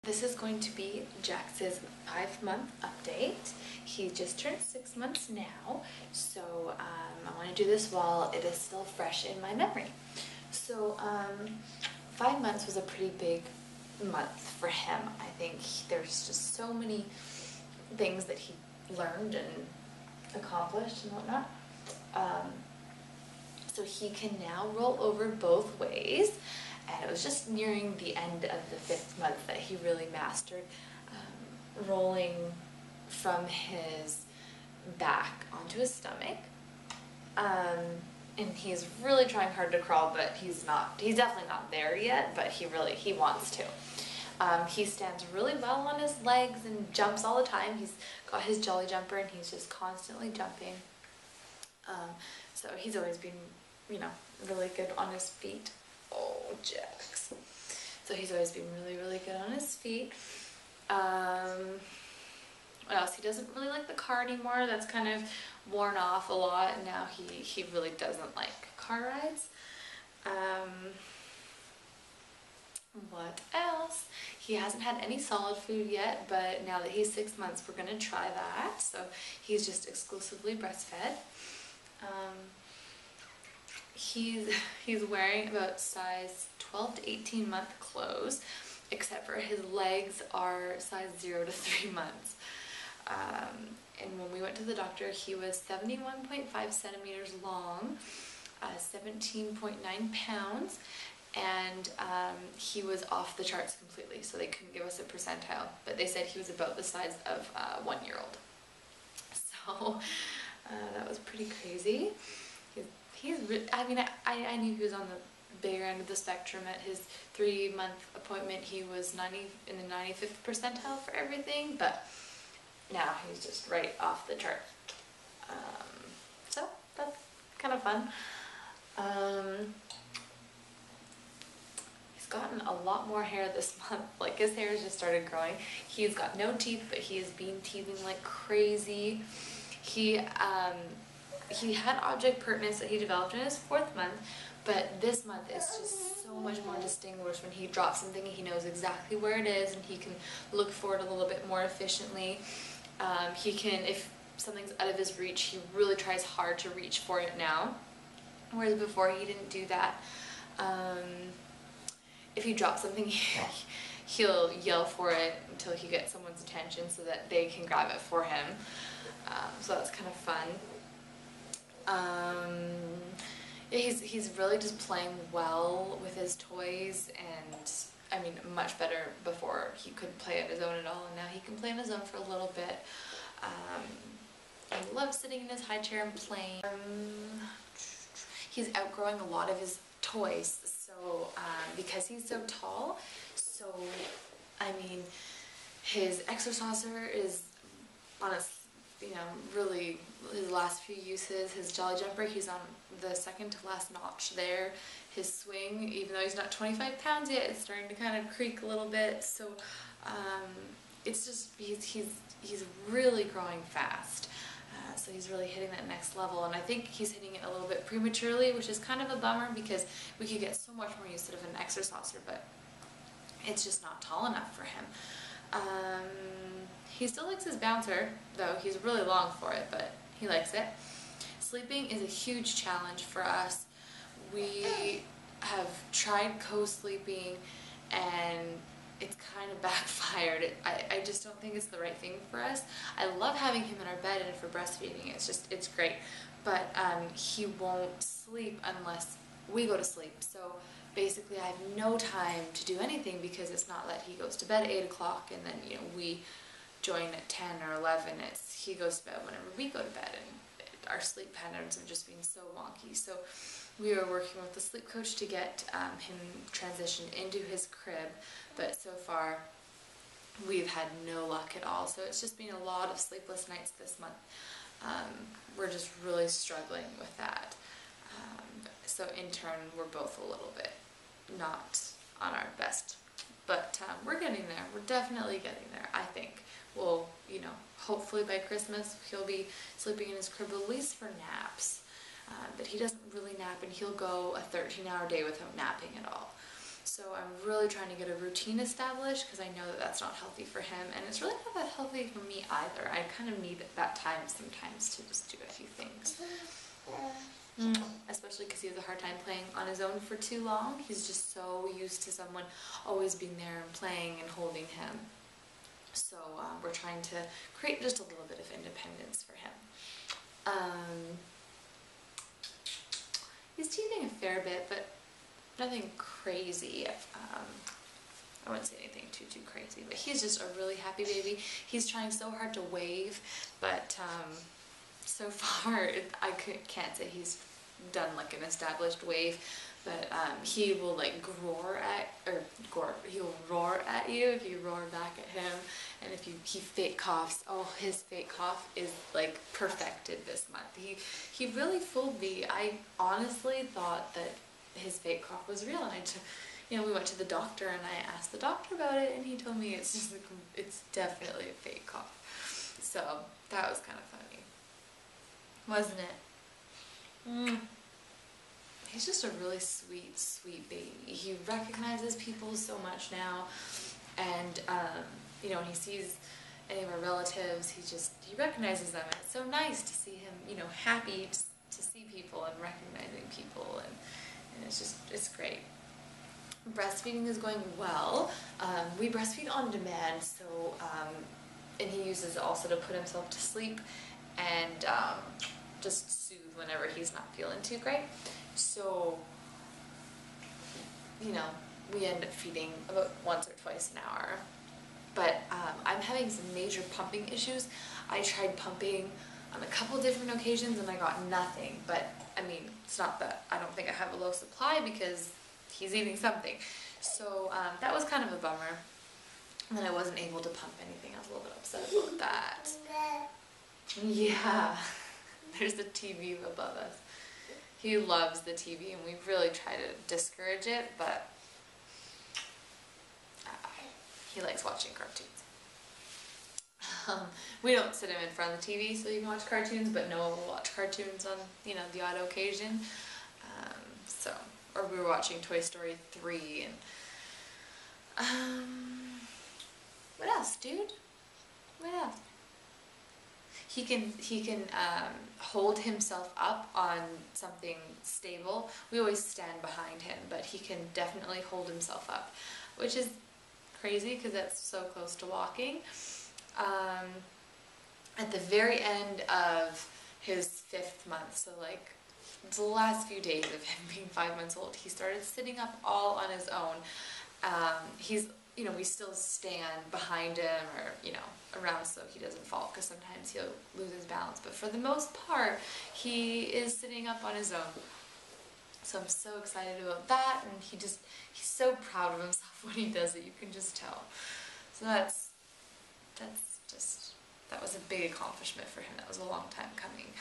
This is going to be Jax's 5-month update. He just turned 6 months now, so I want to do this while it is still fresh in my memory. So 5 months was a pretty big month for him. I think there's just so many things that he learned and accomplished and whatnot. So he can now roll over both ways. And it was just nearing the end of the 5th month that he really mastered rolling from his back onto his stomach. And he's really trying hard to crawl, but he's definitely not there yet, but he wants to. He stands really well on his legs and jumps all the time. He's got his jolly jumper and he's just constantly jumping. So he's always been, really good on his feet. Oh, Jax. So he's always been really good on his feet. What else? He doesn't really like the car anymore. That's kind of worn off a lot. And now he really doesn't like car rides. What else? He hasn't had any solid food yet, but now that he's 6 months, we're going to try that. So he's just exclusively breastfed. He's wearing about size 12 to 18 month clothes, except for his legs are size 0 to 3 months. And when we went to the doctor, he was 71.5 centimeters long, 17.9 pounds, and he was off the charts completely, so they couldn't give us a percentile, but they said he was about the size of a 1-year-old. So that was pretty crazy. I knew he was on the bigger end of the spectrum. At his 3-month appointment, he was in the 95th percentile for everything, but now he's just right off the chart. So that's kind of fun. He's gotten a lot more hair this month. Like, his hair has just started growing. He's got no teeth, but he has been teething like crazy. He had object pertinence that he developed in his 4th month, but this month it's just so much more distinguished. When he drops something, he knows exactly where it is, and he can look for it a little bit more efficiently. If something's out of his reach, he really tries hard to reach for it now, whereas before he didn't do that. If he drops something, he'll yell for it until he gets someone's attention so that they can grab it for him. So that's kind of fun. He's really just playing well with his toys, and much better. Before he couldn't play on his own at all, and now he can play on his own for a little bit. He loves sitting in his high chair and playing. He's outgrowing a lot of his toys, so because he's so tall, his exerciser is on a really his last few uses. His jolly jumper, he's on the second to last notch there. His swing, even though he's not 25 pounds yet, it's starting to kind of creak a little bit. So it's just he's really growing fast. So he's really hitting that next level, and I think he's hitting it a little bit prematurely, which is kind of a bummer because we could get so much more use out of an exerciser, but it's just not tall enough for him. He still likes his bouncer, though. He's really long for it, but he likes it. Sleeping is a huge challenge for us. We have tried co-sleeping, and it's kind of backfired. I just don't think it's the right thing for us. I love having him in our bed, and for breastfeeding, it's great. But he won't sleep unless we go to sleep. So basically, I have no time to do anything because it's not that he goes to bed at 8 o'clock and then we join at 10 or 11. He goes to bed whenever we go to bed, and our sleep patterns have just been so wonky. So we are working with the sleep coach to get him transitioned into his crib, but so far we've had no luck at all. So it's just been a lot of sleepless nights this month. We're just really struggling with that. So in turn, we're both a little bit not on our best, but we're getting there. We're definitely getting there, I think. Well, hopefully by Christmas he'll be sleeping in his crib at least for naps. But he doesn't really nap, and he'll go a 13-hour day without napping at all. So I'm really trying to get a routine established because I know that that's not healthy for him, and it's really not that healthy for me either. I kind of need that time sometimes to just do a few things. Especially because he has a hard time playing on his own for too long. He's just so used to someone always being there and playing and holding him. So we're trying to create just a little bit of independence for him. He's teething a fair bit, but nothing crazy. I wouldn't say anything too crazy, but he's just a really happy baby. He's trying so hard to wave, but so far I can't say he's done like an established wave, but he will like he'll roar at you if you roar back at him, and if he fake coughs. Oh, his fake cough is like perfected this month. He really fooled me. I honestly thought that his fake cough was real, and we went to the doctor and I asked the doctor about it, and he told me it's definitely a fake cough. So that was kind of funny, wasn't it? He's just a really sweet baby. He recognizes people so much now, and when he sees any of our relatives, he recognizes them. And it's so nice to see him, happy to see people and recognizing people, and it's great. Breastfeeding is going well. We breastfeed on demand, so and he uses it also to put himself to sleep and just soothe whenever he's not feeling too great. So we end up feeding about once or twice an hour. But I'm having some major pumping issues. I tried pumping on a couple different occasions and I got nothing. But I mean, it's not that I don't think I have a low supply because he's eating something. So that was kind of a bummer. And then I wasn't able to pump anything. I was a little bit upset about that. Yeah, there's the TV above us. He loves the TV, and we really try to discourage it, but he likes watching cartoons. We don't sit him in front of the TV so he can watch cartoons, but Noah will watch cartoons on, the odd occasion. Or we were watching Toy Story 3, and what else, dude? What else? He can hold himself up on something stable. We always stand behind him, but he can definitely hold himself up, which is crazy because that's so close to walking. At the very end of his 5th month, so like the last few days of him being 5 months old, he started sitting up all on his own. We still stand behind him or, around so he doesn't fall, because sometimes he'll lose his balance. But for the most part, he is sitting up on his own. So I'm so excited about that, and he's so proud of himself when he does it. You can just tell. So that was a big accomplishment for him. That was a long time coming.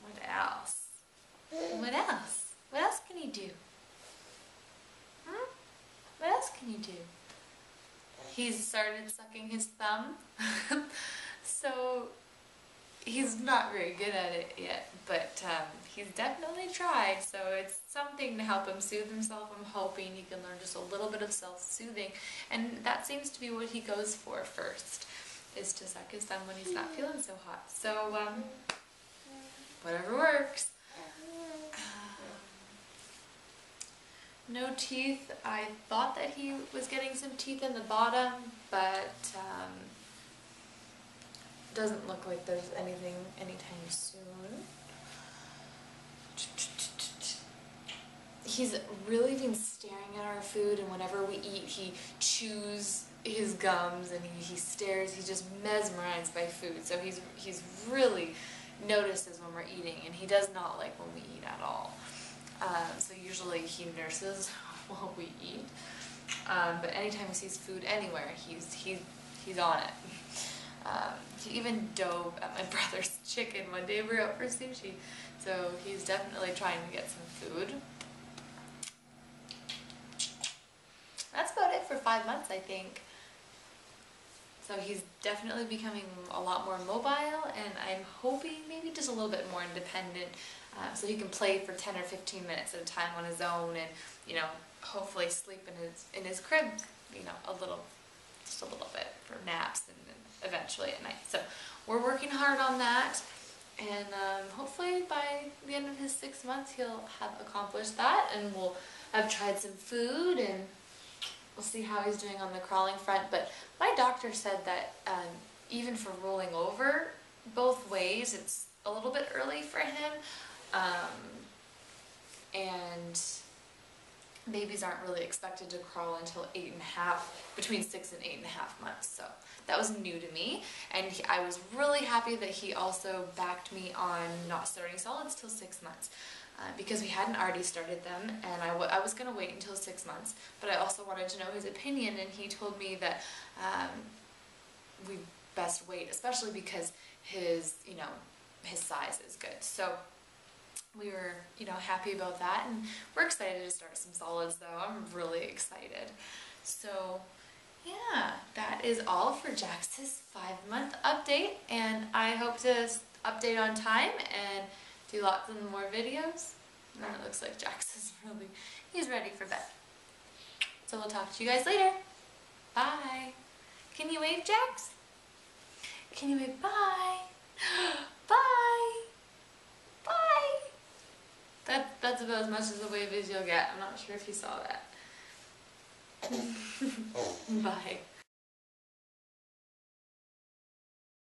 What else? What else? What else can he do? What else can he do? He's started sucking his thumb. So he's not very good at it yet, but he's definitely tried. So it's something to help him soothe himself. I'm hoping he can learn just a little bit of self-soothing, and that seems to be what he goes for first, is to suck his thumb when he's not feeling so hot. So whatever works. No teeth. I thought that he was getting some teeth in the bottom, but doesn't look like there's anything anytime soon. He's really been staring at our food, and whenever we eat, he chews his gums and he stares. He's just mesmerized by food. So he's really notices when we're eating, and he does not like when we eat at all. So usually he nurses while we eat, but anytime he sees food anywhere, he's on it. He even dove at my brother's chicken one day. We were out for sushi, so he's definitely trying to get some food. That's about it for 5 months, I think. So he's definitely becoming a lot more mobile, and I'm hoping maybe just a little bit more independent, so he can play for 10 or 15 minutes at a time on his own, and hopefully sleep in his crib, just a little bit for naps and eventually at night. So we're working hard on that, and hopefully by the end of his 6 months he'll have accomplished that, and we'll have tried some food, and we'll see how he's doing on the crawling front. But my doctor said that even for rolling over both ways, it's a little bit early for him, and babies aren't really expected to crawl until between 6 and 8.5 months. So that was new to me, and I was really happy that he also backed me on not starting solids till 6 months. Because we hadn't already started them, and I was going to wait until 6 months, but I also wanted to know his opinion, and he told me that we best wait, especially because his size is good. So we were, happy about that, and we're excited to start some solids, though. I'm really excited. So yeah, that is all for Jax's 5-month update, and I hope to update on time and do lots of more videos. And then it looks like Jax is he's ready for bed. So we'll talk to you guys later. Bye. Can you wave, Jax? Can you wave? Bye. Bye. Bye. That's about as much as a wave as you'll get. I'm not sure if you saw that. Bye.